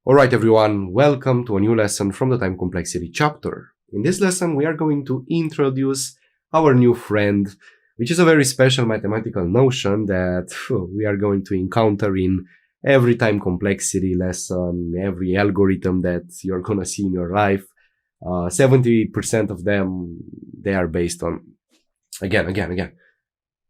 Alright everyone, welcome to a new lesson from the time complexity chapter. In this lesson we are going to introduce our new friend, which is a very special mathematical notion that we are going to encounter in every time complexity lesson, every algorithm that you're gonna see in your life. 70% of them, they are based on, again.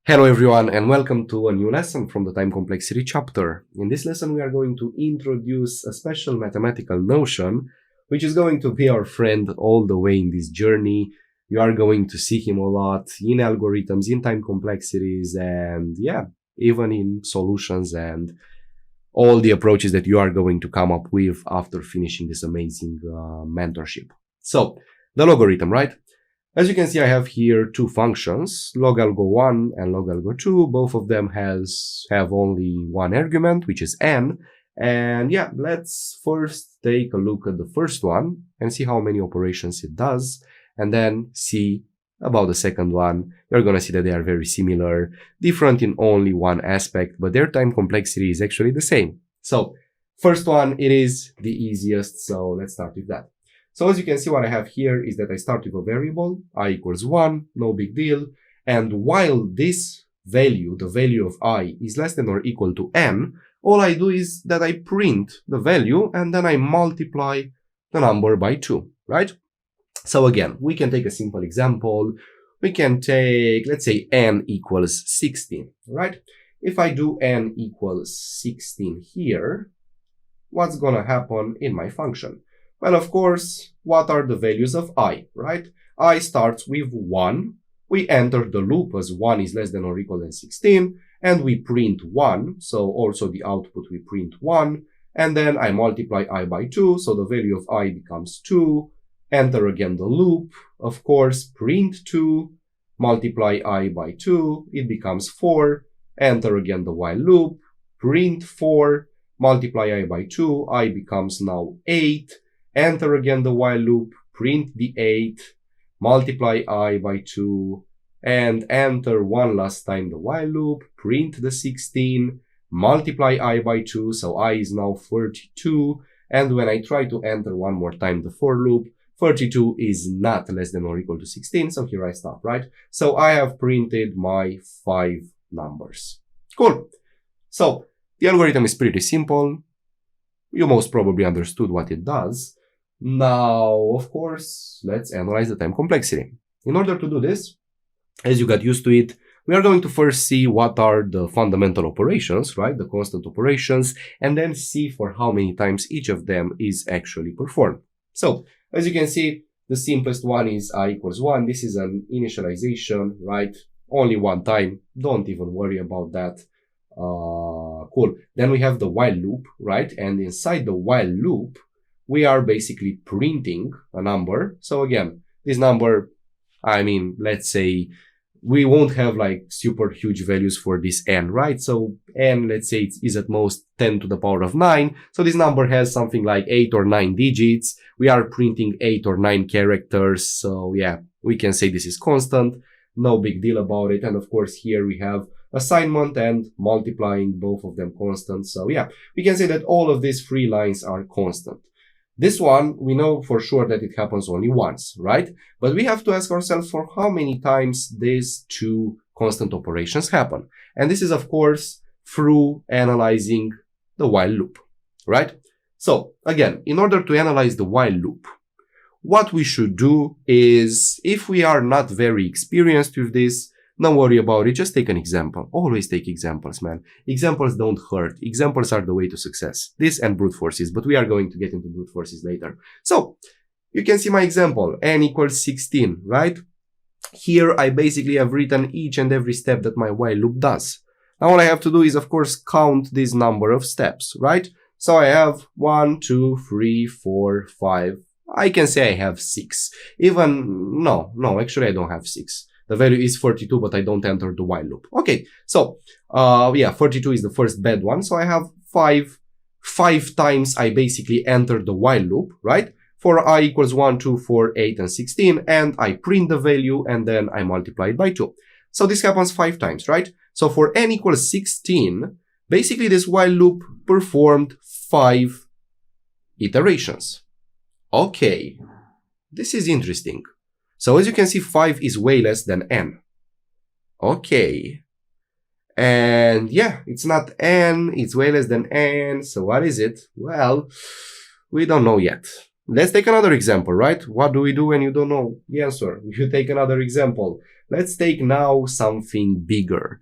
Hello everyone and welcome to a new lesson from the time complexity chapter. In this lesson we are going to introduce a special mathematical notion which is going to be our friend all the way in this journey. You are going to see him a lot in algorithms, in time complexities, and even in solutions and all the approaches that you are going to come up with after finishing this amazing mentorship. So, the logarithm, right? As you can see, I have here two functions, logalgo1 and logalgo2. Both of them have only one argument, which is n. And let's first take a look at the first one and see how many operations it does, and then see about the second one. You're gonna see that they are very similar, different in only one aspect, but their time complexity is actually the same. So, first one, it is the easiest, so let's start with that. So as you can see, what I have here is that I start with a variable, I equals 1, no big deal. And while this value, the value of I, is less than or equal to n, all I do is that I print the value and then I multiply the number by 2, right? So again, we can take a simple example. We can take, let's say, n equals 16, right? If I do n equals 16 here, what's gonna happen in my function? Well, of course, what are the values of I, right? I starts with 1. We enter the loop as 1 is less than or equal than 16, and we print 1. So also the output, we print 1. And then I multiply I by 2. So the value of I becomes 2. Enter again the loop. Of course, print 2. Multiply I by 2. It becomes 4. Enter again the while loop. Print 4. Multiply I by 2. I becomes now 8. Enter again the while loop, print the 8, multiply I by 2, and enter one last time the while loop, print the 16, multiply I by 2, so I is now 32, and when I try to enter one more time the for loop, 32 is not less than or equal to 16, so here I stop, right? So I have printed my 5 numbers. Cool. So the algorithm is pretty simple. You most probably understood what it does. Now, of course, let's analyze the time complexity. In order to do this, as you got used to it, we are going to first see what are the fundamental operations, right? The constant operations, and then see for how many times each of them is actually performed. So, as you can see, the simplest one is I equals 1. This is an initialization, right? Only one time. Don't even worry about that. Cool. Then we have the while loop, right? And inside the while loop, we are basically printing a number. So again, this number, I mean, let's say we won't have like super huge values for this n, right? So n, let's say it is at most 10 to the power of 9. So this number has something like 8 or 9 digits. We are printing 8 or 9 characters. So yeah, we can say this is constant. No big deal about it. And of course, here we have assignment and multiplying, both of them constant. So yeah, we can say that all of these 3 lines are constant. This one, we know for sure that it happens only once, right? But we have to ask ourselves for how many times these 2 constant operations happen. And this is, of course, through analyzing the while loop, right? So again, in order to analyze the while loop, what we should do is, if we are not very experienced with this, don't worry about it, just take an example. Always take examples, man. Examples don't hurt. Examples are the way to success. This and brute forces, but we are going to get into brute forces later. So, you can see my example, n equals 16, right? Here I basically have written each and every step that my while loop does. Now all I have to do is, of course, count this number of steps, right? So I have 1, 2, 3, 4, 5. I can say I have 6. Actually I don't have 6. The value is 42, but I don't enter the while loop. Okay, so, 42 is the first bad one. So I have 5 times I basically enter the while loop, right? For I equals 1, 2, 4, 8, and 16, and I print the value, and then I multiply it by 2. So this happens 5 times, right? So for n equals 16, basically this while loop performed 5 iterations. Okay, this is interesting. So as you can see, 5 is way less than n. Okay. And yeah, it's not n, it's way less than n. So what is it? Well, we don't know yet. Let's take another example, right? What do we do when you don't know the answer? You take another example. Let's take now something bigger.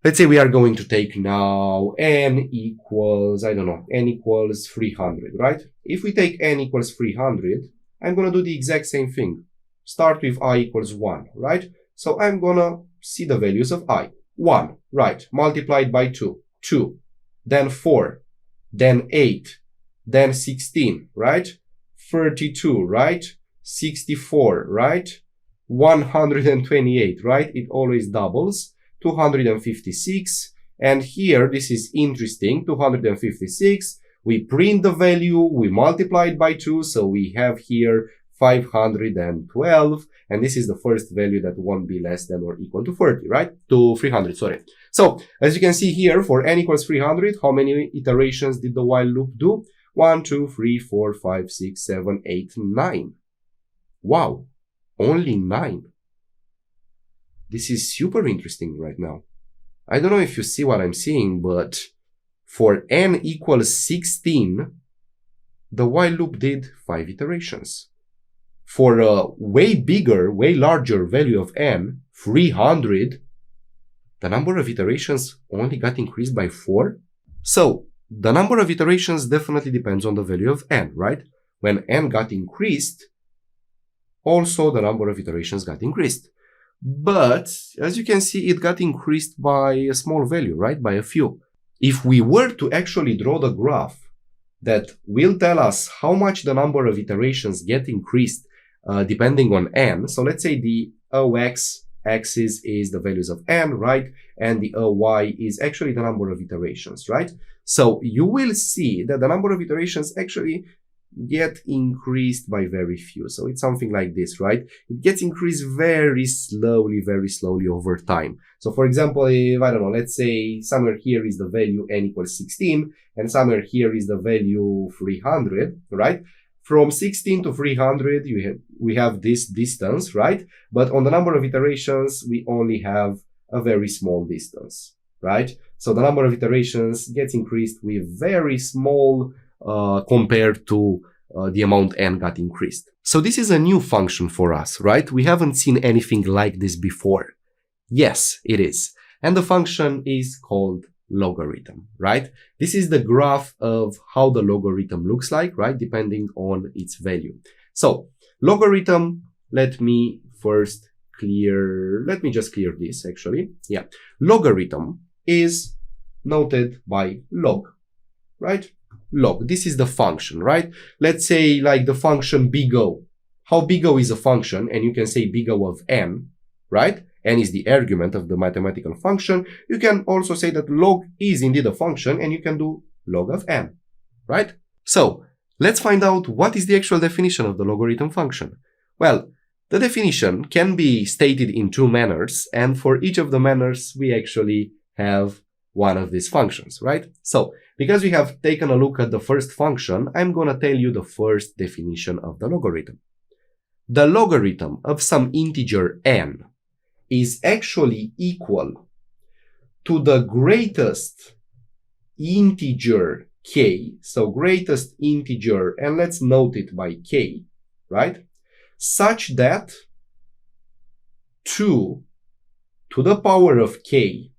Let's say we are going to take now n equals, I don't know, n equals 300, right? If we take n equals 300, I'm going to do the exact same thing. Start with I equals 1, right? So I'm going to see the values of I. 1, right, multiplied by 2, 2, then 4, then 8, then 16, right? 32, right? 64, right? 128, right? It always doubles. 256, and here, this is interesting, 256, we print the value, we multiply it by 2, so we have here 512, and this is the first value that won't be less than or equal to 30, right? To 300, sorry. So, as you can see here, for n equals 300, how many iterations did the while loop do? 1, 2, 3, 4, 5, 6, 7, 8, 9. Wow, only 9. This is super interesting right now. I don't know if you see what I'm seeing, but for n equals 16, the while loop did 5 iterations. For a way bigger, way larger value of n, 300, the number of iterations only got increased by 4. So, the number of iterations definitely depends on the value of n, right? When n got increased, also the number of iterations got increased. But, as you can see, it got increased by a small value, right? By a few. If we were to actually draw the graph that will tell us how much the number of iterations get increased depending on n, so let's say the OX axis is the values of n, right? And the OY is actually the number of iterations, right? So you will see that the number of iterations actually get increased by very few. So it's something like this, right? It gets increased very slowly over time. So for example, if, I don't know, let's say somewhere here is the value n equals 16 and somewhere here is the value 300, right? From 16 to 300, we have this distance, right? But on the number of iterations, we only have a very small distance, right? So the number of iterations gets increased with very small compared to the amount n got increased. So this is a new function for us, right? We haven't seen anything like this before. Yes, it is. And the function is called logarithm, right? This is the graph of how the logarithm looks like, right? Depending on its value. So logarithm, let me just clear this actually. Yeah. Logarithm is noted by log, right? Log. This is the function, right? Let's say like the function big O. How big O is a function, and you can say big O of n, right? N is the argument of the mathematical function. You can also say that log is indeed a function, and you can do log of n, right? So let's find out what is the actual definition of the logarithm function. Well, the definition can be stated in two manners, and for each of the manners, we actually have one of these functions, right? So, because we have taken a look at the first function, I'm going to tell you the first definition of the logarithm. The logarithm of some integer n is actually equal to the greatest integer k, so greatest integer, and let's note it by k, right? Such that 2 to the power of k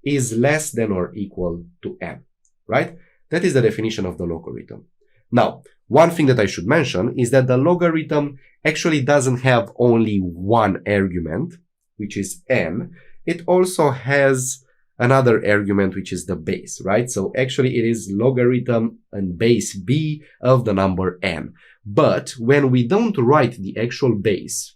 is less than or equal to n, right? That is the definition of the logarithm. Now, one thing that I should mention is that the logarithm actually doesn't have only one argument, which is n. It also has another argument, which is the base, right? So actually it is logarithm and base b of the number n. But when we don't write the actual base,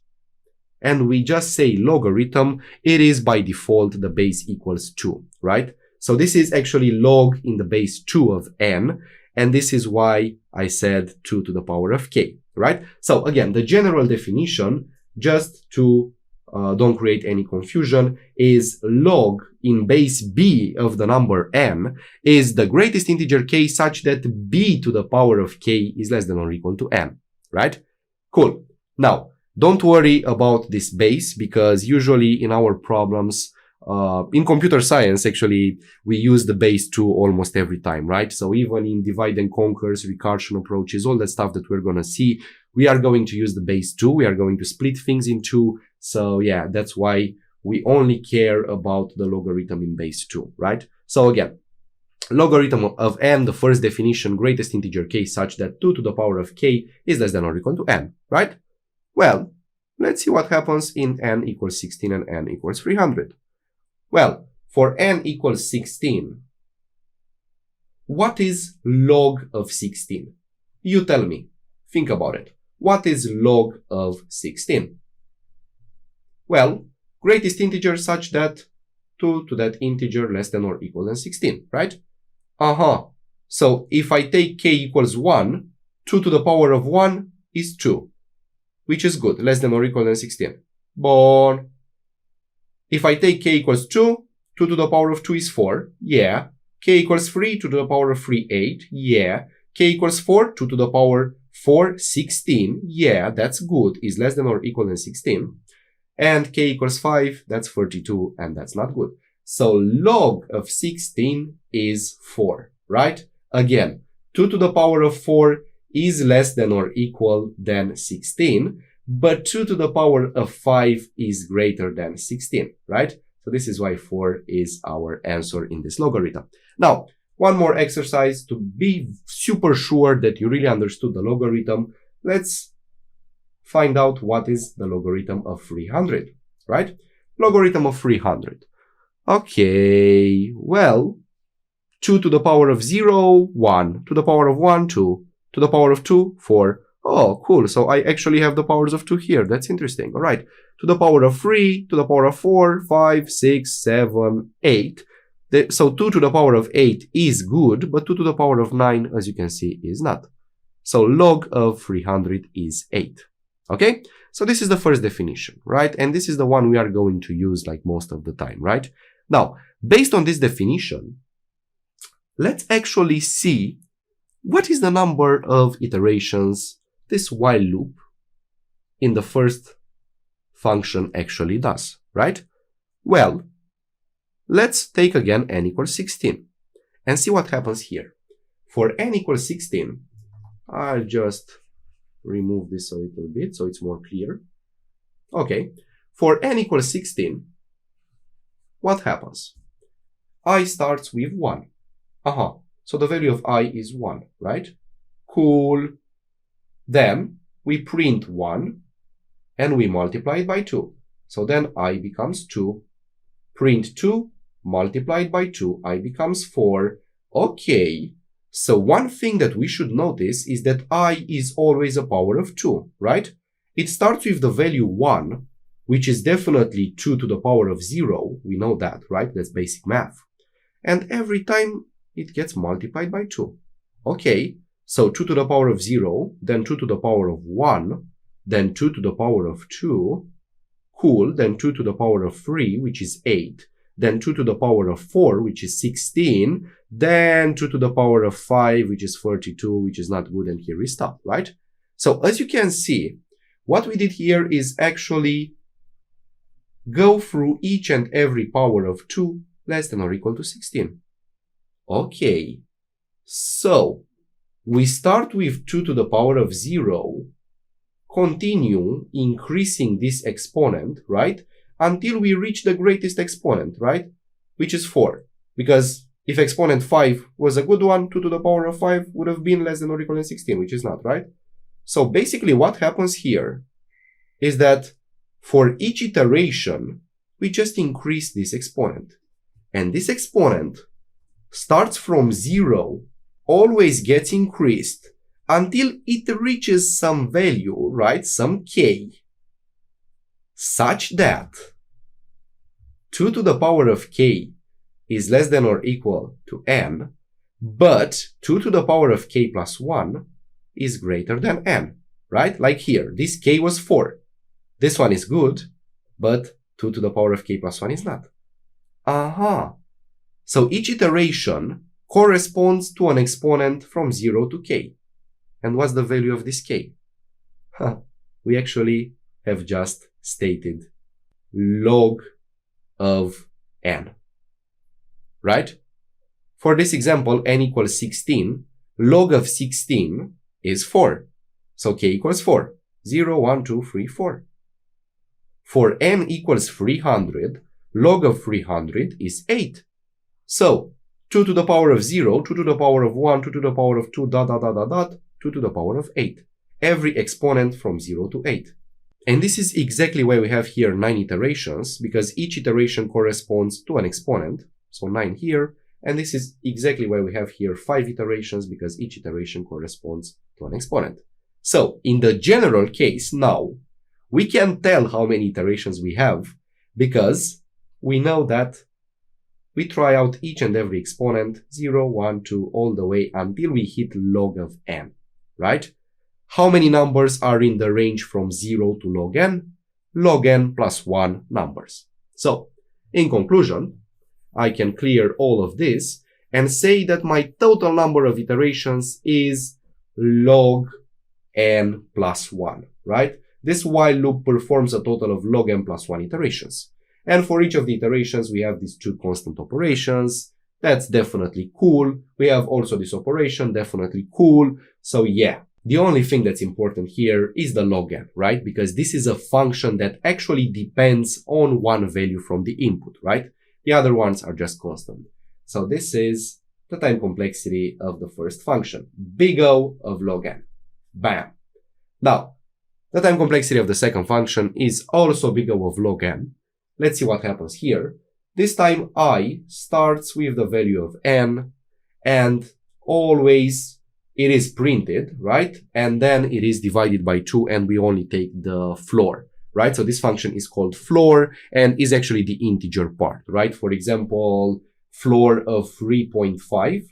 and we just say logarithm, it is by default the base equals 2, right? So this is actually log in the base 2 of n, and this is why I said 2 to the power of k, right? So again, the general definition, just to don't create any confusion, is log in base b of the number n is the greatest integer k such that b to the power of k is less than or equal to n, right? Cool. Now, don't worry about this base, because usually in our problems, in computer science, actually, we use the base 2 almost every time, right? So even in divide and conquers, recursion approaches, all that stuff that we're going to see, we are going to use the base 2. We are going to split things in 2. So yeah, that's why we only care about the logarithm in base 2, right? So again, logarithm of n, the first definition, greatest integer k such that 2 to the power of k is less than or equal to n, right? Well, let's see what happens in n equals 16 and n equals 300. Well, for n equals 16, what is log of 16? You tell me. Think about it. What is log of 16? Well, greatest integer such that 2 to that integer less than or equal than 16, right? So if I take k equals 1, 2 to the power of 1 is 2, which is good, less than or equal than 16. Bon. If I take k equals 2, 2 to the power of 2 is 4, yeah. K equals 3, 2 to the power of 3, 8, yeah. K equals 4, 2 to the power 4, 16, yeah, that's good, is less than or equal than 16. And k equals 5, that's 32, and that's not good. So log of 16 is 4, right? Again, 2 to the power of 4 is less than or equal than 16, but 2 to the power of 5 is greater than 16, right? So this is why 4 is our answer in this logarithm. Now, one more exercise to be super sure that you really understood the logarithm. Let's find out what is the logarithm of 300, right? Logarithm of 300. Okay, well, 2 to the power of 0, 1, to the power of 1, 2, to the power of 2, 4. Oh, cool. So I actually have the powers of 2 here. That's interesting. All right. To the power of 3, to the power of 4, 5, 6, 7, 8. So 2 to the power of 8 is good, but 2 to the power of 9, as you can see, is not. So log of 300 is 8. Okay? So this is the first definition, right? And this is the one we are going to use like most of the time, right? Now, based on this definition, let's actually see what is the number of iterations this while loop in the first function actually does, right? Well, let's take again n equals 16 and see what happens here. For n equals 16, I'll just remove this a little bit so it's more clear. Okay, for n equals 16, what happens? I starts with 1. So the value of I is 1, right? Cool. Then we print 1 and we multiply it by 2. So then I becomes 2. Print 2, multiplied by 2, I becomes 4. Okay. So one thing that we should notice is that I is always a power of 2, right? It starts with the value 1, which is definitely 2 to the power of 0. We know that, right? That's basic math. And every time it gets multiplied by 2. Okay. So 2 to the power of 0, then 2 to the power of 1, then 2 to the power of 2, cool, then 2 to the power of 3, which is 8, then 2 to the power of 4, which is 16, then 2 to the power of 5, which is 32, which is not good, and here we stop, right? So as you can see, what we did here is actually go through each and every power of 2 less than or equal to 16. Okay, so we start with 2 to the power of 0, continue increasing this exponent, right? Until we reach the greatest exponent, right? Which is 4. Because if exponent 5 was a good one, 2 to the power of 5 would have been less than or equal to 16, which is not, right? So basically what happens here is that for each iteration, we just increase this exponent. And this exponent starts from 0, always gets increased until it reaches some value, right? Some k, such that 2 to the power of k is less than or equal to n, but 2 to the power of k plus 1 is greater than n, right? Like here, this k was 4. This one is good, but 2 to the power of k plus 1 is not. So each iteration corresponds to an exponent from 0 to k. And what's the value of this k? We actually have just stated log of n, right? For this example, n equals 16, log of 16 is 4. So k equals 4. 0, 1, 2, 3, 4. For n equals 300, log of 300 is 8. So 2 to the power of 0, 2 to the power of 1, 2 to the power of 2, 2 to the power of 8. Every exponent from 0 to 8. And this is exactly why we have here 9 iterations, because each iteration corresponds to an exponent. So 9 here. And this is exactly why we have here 5 iterations, because each iteration corresponds to an exponent. So in the general case now, we can tell how many iterations we have, because we know that we try out each and every exponent 0, 1, 2 all the way until we hit log of n, right? How many numbers are in the range from 0 to log n? Log n plus 1 numbers. So in conclusion, I can clear all of this and say that my total number of iterations is log n plus 1, right? This while loop performs a total of log n plus 1 iterations. And for each of the iterations, we have these two constant operations. That's definitely cool. We have also this operation, definitely cool. So yeah, the only thing that's important here is the log n, right? Because this is a function that actually depends on one value from the input, right? The other ones are just constant. So this is the time complexity of the first function, big O of log n. Bam. Now, the time complexity of the second function is also big O of log n. Let's see what happens here. This time I starts with the value of n, and always it is printed, right? And then it is divided by 2 and we only take the floor, right? So this function is called floor and is actually the integer part, right? For example, floor of 3.5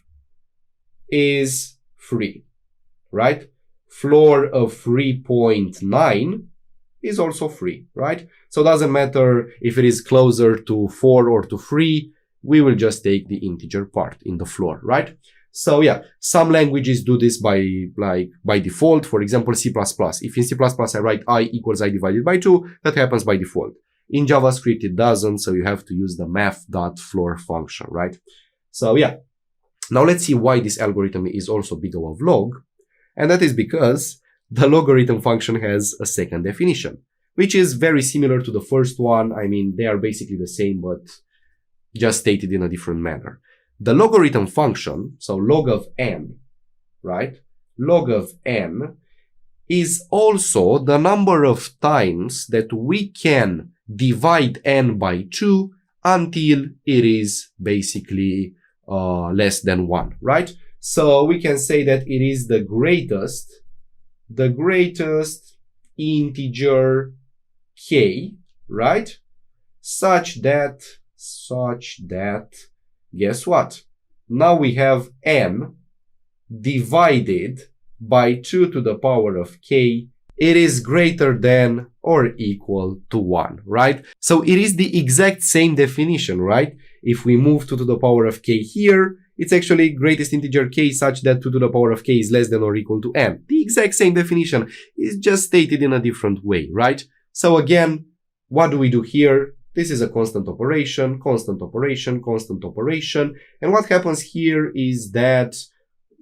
is 3, right? Floor of 3.9 is also 3, right? So it doesn't matter if it is closer to 4 or to 3, we will just take the integer part in the floor, right? So yeah, some languages do this by default. For example, C++. If in C++ I write I equals I divided by 2, that happens by default. In JavaScript it doesn't, so you have to use the math.floor function, right? So yeah, now let's see why this algorithm is also big O of log. And that is because the logarithm function has a second definition, which is very similar to the first one. I mean, they are basically the same, but just stated in a different manner. The logarithm function, so log of n, right? Log of n is also the number of times that we can divide n by 2 until it is basically less than 1, right? So we can say that it is the greatest integer k, right? Such that, guess what? Now we have n divided by 2 to the power of k. It is greater than or equal to 1, right? So it is the exact same definition, right? If we move 2 to the power of k here, it's actually greatest integer k such that 2 to the power of k is less than or equal to n. The exact same definition is just stated in a different way, right? So again, what do we do here? This is a constant operation, constant operation, constant operation. And what happens here is that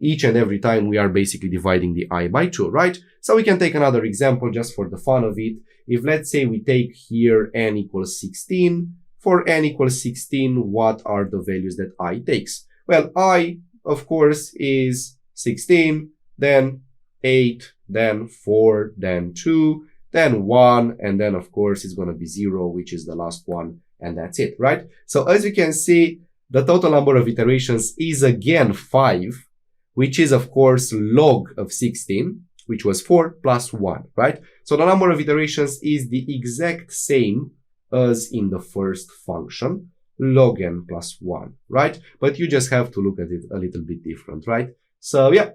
each and every time we are basically dividing the I by 2, right? So we can take another example just for the fun of it. If let's say we take here n equals 16, for n equals 16, what are the values that I takes? Well, I, of course, is 16, then 8, then 4, then 2, then 1, and then, of course, it's going to be 0, which is the last one, and that's it, right? So as you can see, the total number of iterations is again 5, which is, of course, log of 16, which was 4 plus 1, right? So the number of iterations is the exact same as in the first function, log n plus 1, right? But you just have to look at it a little bit different, right? So yeah,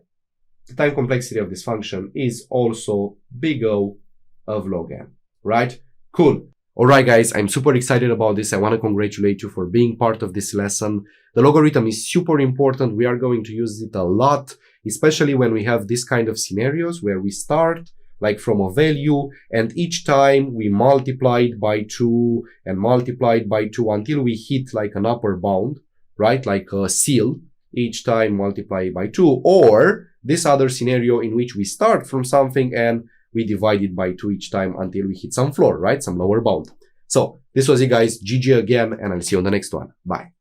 the time complexity of this function is also big O of log n, right? Cool. Alright guys, I'm super excited about this. I want to congratulate you for being part of this lesson. The logarithm is super important. We are going to use it a lot, especially when we have this kind of scenarios where we start like from a value and each time we multiply it by 2 and multiply it by 2 until we hit like an upper bound, right? Like a seal, each time multiply by 2, or this other scenario in which we start from something and we divide it by 2 each time until we hit some floor, right? Some lower bound. So this was it guys, GG again, and I'll see you on the next one. Bye.